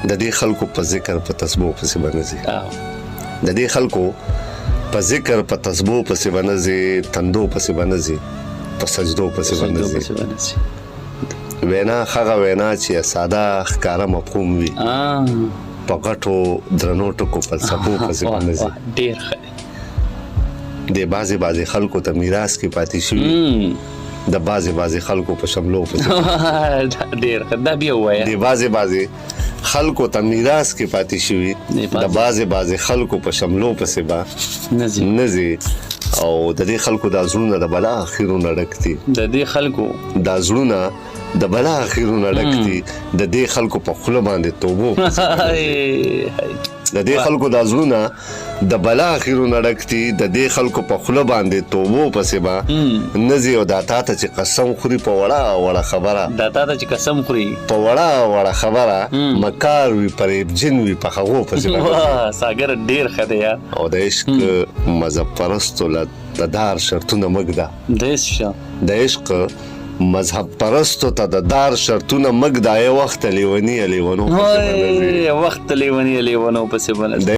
د دې خلکو په ذکر په تسبیح پسې بنځي د دې خلکو په ذکر په تسبیح پسې بنځي تندو پسې بنځي په سجدو پسې بنځي وینا هغه وینا چې ساده ښکاره مفهوم وي په غټو درنو ټکو فلسفو پسې بنځي ډېر ښه د بعضې خلکو ته میراث کې پاتې شوي د بعضې خلکو په شملو پسې ډېر ښه دا بیا ووایه د بعضې خلکو ته میراث کې پاتې شوي د بعضې خلکو په شملو پسې به نه ځي او د دې خلکو دا زړونه د بلا اخرونه ډک دي د دې خلکو دا زړونه د بلا اخرونه ډک دي د دې خلکو په خوله باندې توبو د دې خلکو دا زړونه د بلا اخرونه ډک دي د دې خلکو په خوله باندې توبو پسې به نه ځي او دا تا ته چې قسم خوري په وړه خبره دا تا ته چې قسم خوري په وړه خبره مکار وي پریبجن وي په هغو پسې ساګر ډېر ښه دی یار او د عشق مذهب پرستو له د دار شرطونه مږ ده د عشق مذهب پرستو ته د دار شرطونه مږ ده یو وخت لیونی لیونو پسې بنځي